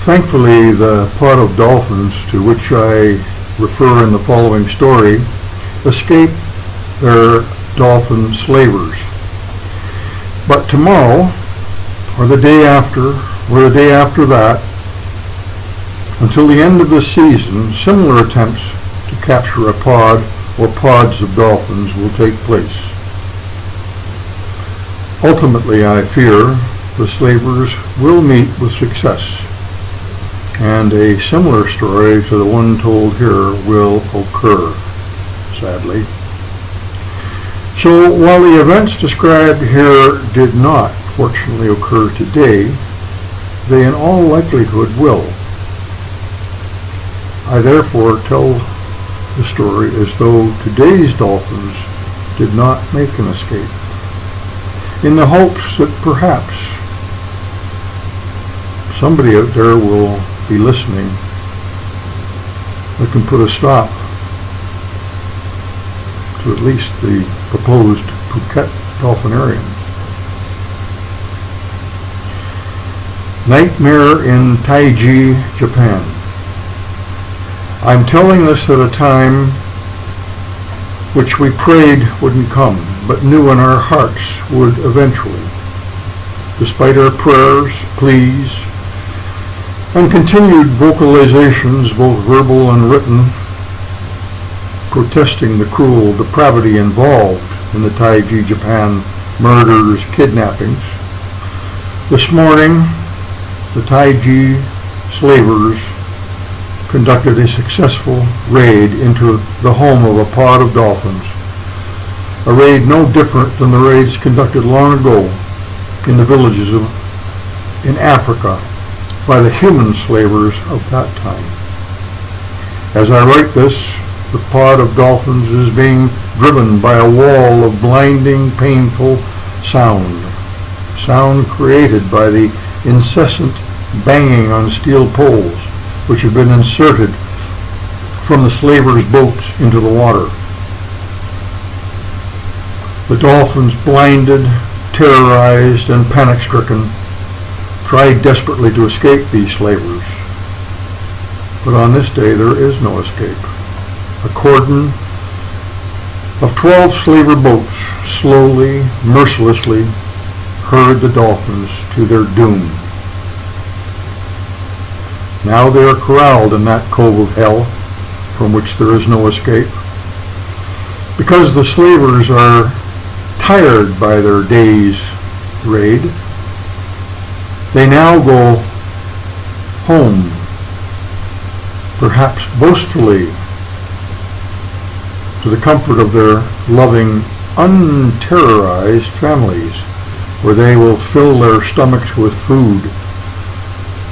Thankfully, the pod of dolphins to which I refer in the following story escape their dolphin slavers. But tomorrow, or the day after, or the day after that, until the end of the season, similar attempts to capture a pod or pods of dolphins will take place. Ultimately, I fear, the slavers will meet with success, and a similar story to the one told here will occur, sadly. So while the events described here did not fortunately occur today, they in all likelihood will. I therefore tell the story as though today's dolphins did not make an escape, in the hopes that perhaps somebody out there will be listening that can put a stop to at least the proposed Phuket dolphinarium. Nightmare in TAIJI, Japan. I'm telling this at a time which we prayed wouldn't come, but knew in our hearts would eventually. Despite our prayers, pleas, and continued vocalizations, both verbal and written, protesting the cruel depravity involved in the TAIJI, Japan murders, kidnappings. This morning, the TAIJI slavers conducted a successful raid into the home of a pod of dolphins, a raid no different than the raids conducted long ago in the villages in Africa by the human slavers of that time. As I write this, the pod of dolphins is being driven by a wall of blinding, painful sound created by the incessant banging on steel poles which have been inserted from the slavers' boats into the water. The dolphins, blinded, terrorized, and panic-stricken, tried desperately to escape these slavers. But on this day there is no escape. A cordon of 12 slaver boats slowly, mercilessly herd the dolphins to their doom. Now they are corralled in that cove of hell from which there is no escape. Because the slavers are tired by their day's raid, they now go home, perhaps boastfully, to the comfort of their loving, unterrorized families, where they will fill their stomachs with food,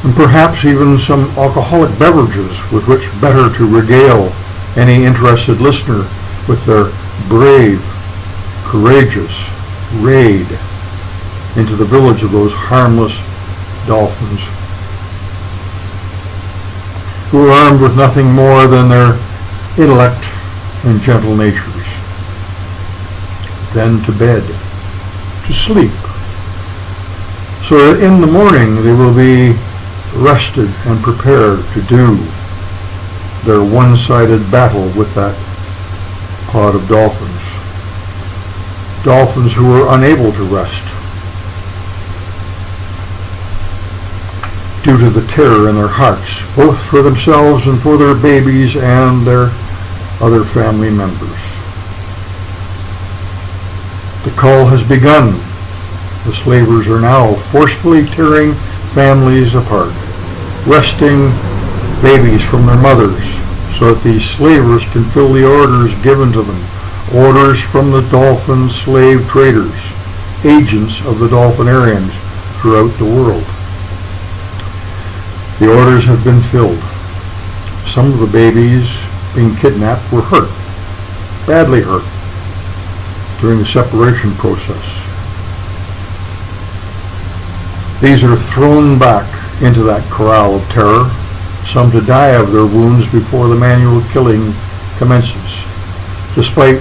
and perhaps even some alcoholic beverages with which better to regale any interested listener with their brave, courageous raid into the village of those harmless dolphins, who are armed with nothing more than their intellect and gentle natures. Then to bed, to sleep, so that in the morning they will be rested and prepared to do their one-sided battle with that pod of dolphins. Dolphins who are unable to rest due to the terror in their hearts, both for themselves and for their babies and their other family members. The call has begun. The slavers are now forcefully tearing families apart, wresting babies from their mothers so that these slavers can fill the orders given to them, orders from the dolphin slave traders, agents of the dolphinariums throughout the world. The orders have been filled. Some of the babies being kidnapped were hurt, badly hurt, during the separation process. These are thrown back into that corral of terror, some to die of their wounds before the manual killing commences, despite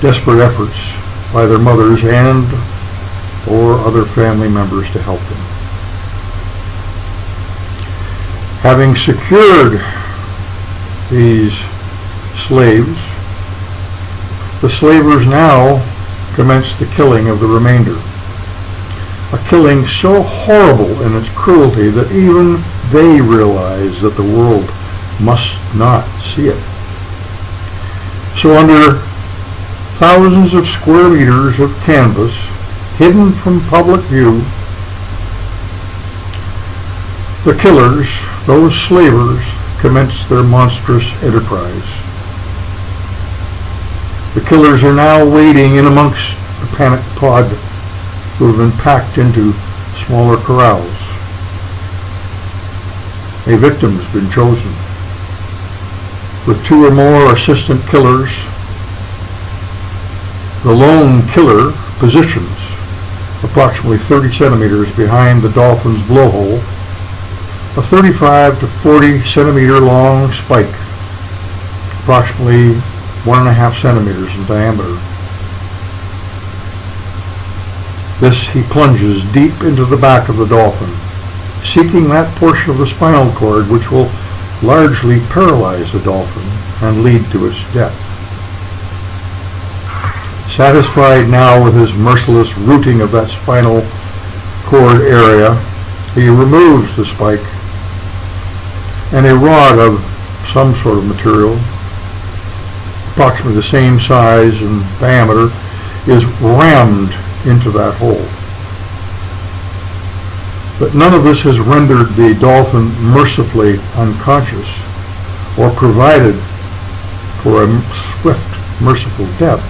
desperate efforts by their mothers and or other family members to help them. Having secured these slaves, the slavers now commenced the killing of the remainder. A killing so horrible in its cruelty that even they realized that the world must not see it. So under thousands of square meters of canvas, hidden from public view, the killers, those slavers, commenced their monstrous enterprise. The killers are now wading in amongst the panicked pod who have been packed into smaller corrals. A victim has been chosen, with 2 or more assistant killers. The lone killer positions approximately 30 centimeters behind the dolphin's blowhole, a 35 to 40 centimeter long spike, approximately 1.5 centimeters in diameter. This he plunges deep into the back of the dolphin, seeking that portion of the spinal cord which will largely paralyze the dolphin and lead to its death. Satisfied now with his merciless rooting of that spinal cord area, he removes the spike, and a rod of some sort of material, approximately the same size and diameter, is rammed into that hole. But none of this has rendered the dolphin mercifully unconscious or provided for a swift, merciful death.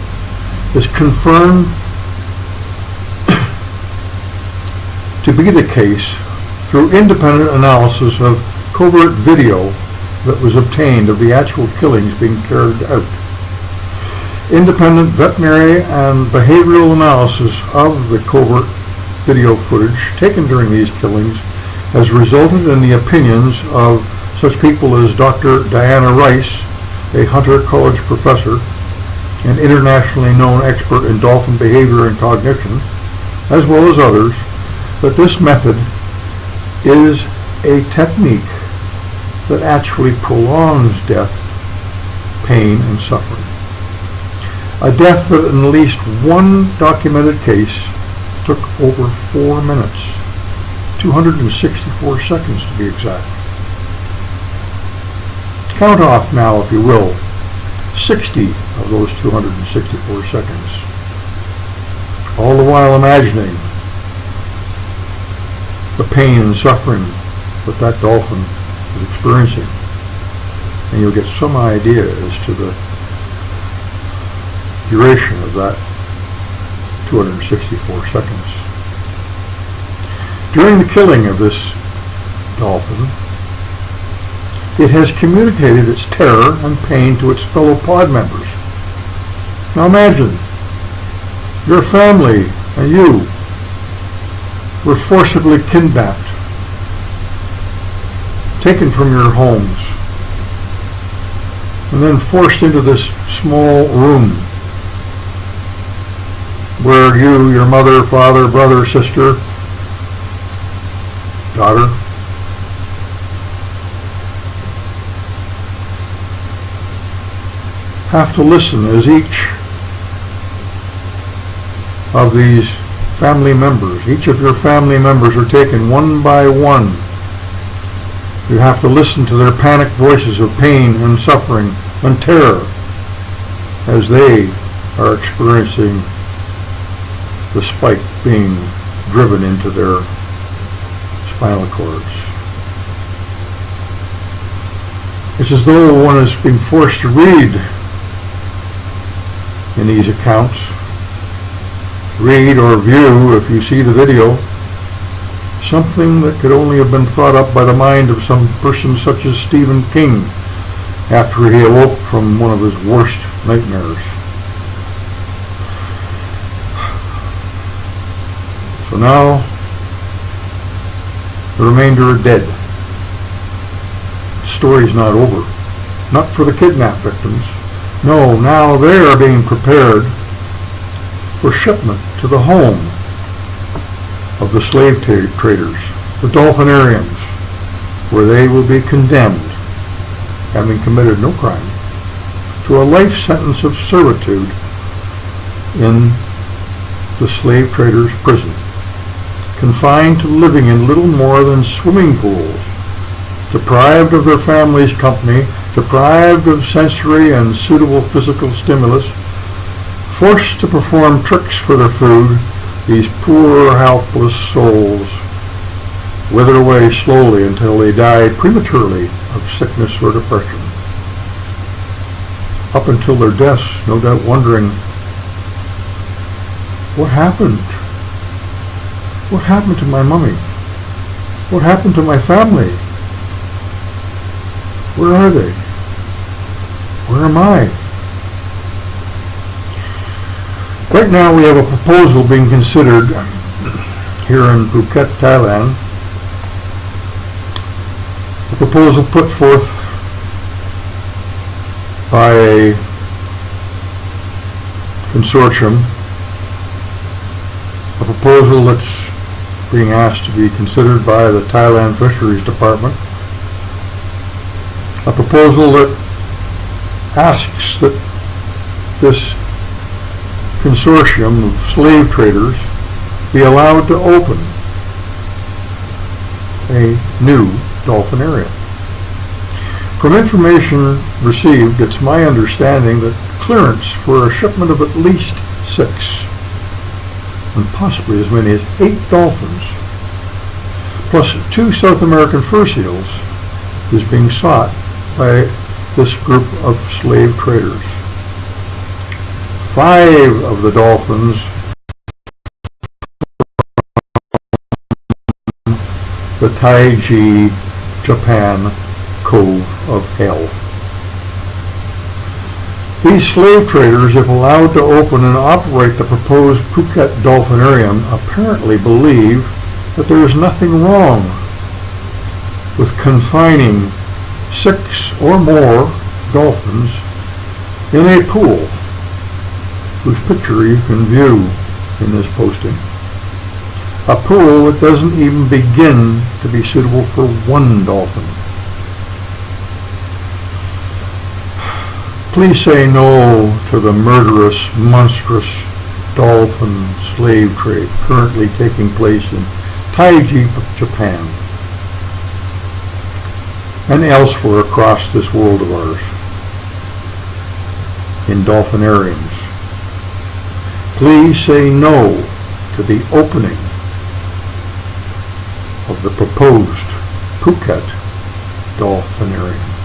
Is confirmed to be the case through independent analysis of covert video that was obtained of the actual killings being carried out. Independent veterinary and behavioral analysis of the covert video footage taken during these killings has resulted in the opinions of such people as Dr. Diana Rice, a Hunter College professor, an internationally known expert in dolphin behavior and cognition, as well as others, that this method is a technique that actually prolongs death, pain, and suffering. A death that in at least one documented case took over 4 minutes, 264 seconds to be exact. Count off now, if you will, 60 of those 264 seconds, all the while imagining the pain and suffering that that dolphin is experiencing, and you'll get some idea as to the duration of that 264 seconds. During the killing of this dolphin, it has communicated its terror and pain to its fellow pod members. Now imagine, your family and you were forcibly kidnapped, taken from your homes, and then forced into this small room where you, your mother, father, brother, sister, daughter, have to listen as each of these family members, each of your family members are taken one by one. You have to listen to their panicked voices of pain and suffering and terror as they are experiencing the spike being driven into their spinal cords. It's as though one is being forced to read in these accounts, read or view, if you see the video, something that could only have been thought up by the mind of some person such as Stephen King after he awoke from one of his worst nightmares. So now, the remainder are dead. The story's not over. Not for the kidnapped victims. No, now they are being prepared for shipment to the home of the slave traders, the dolphinariums, where they will be condemned, having committed no crime, to a life sentence of servitude in the slave traders' prison, confined to living in little more than swimming pools, deprived of their families' company, deprived of sensory and suitable physical stimulus, forced to perform tricks for their food. These poor, helpless souls wither away slowly until they die prematurely of sickness or depression. Up until their deaths, no doubt wondering, what happened? What happened to my mummy? What happened to my family? Where are they? Where am I? Right now we have a proposal being considered here in Phuket, Thailand. A proposal put forth by a consortium. A proposal that's being asked to be considered by the Thailand Fisheries Department. A proposal that asks that this consortium of slave traders be allowed to open a new dolphinarium. From information received, it's my understanding that clearance for a shipment of at least 6, and possibly as many as 8 dolphins, plus 2 South American fur seals, is being sought by this group of slave traders. 5 of the dolphins, the TAIJI, Japan Cove of Hell. These slave traders, if allowed to open and operate the proposed Phuket Dolphinarium, apparently believe that there is nothing wrong with confining 6 or more dolphins in a pool, whose picture you can view in this posting. A pool that doesn't even begin to be suitable for 1 dolphin. Please say no to the murderous, monstrous dolphin slave trade currently taking place in TAIJI, Japan, and elsewhere across this world of ours, in dolphinariums. Please say no to the opening of the proposed Phuket Dolphinarium.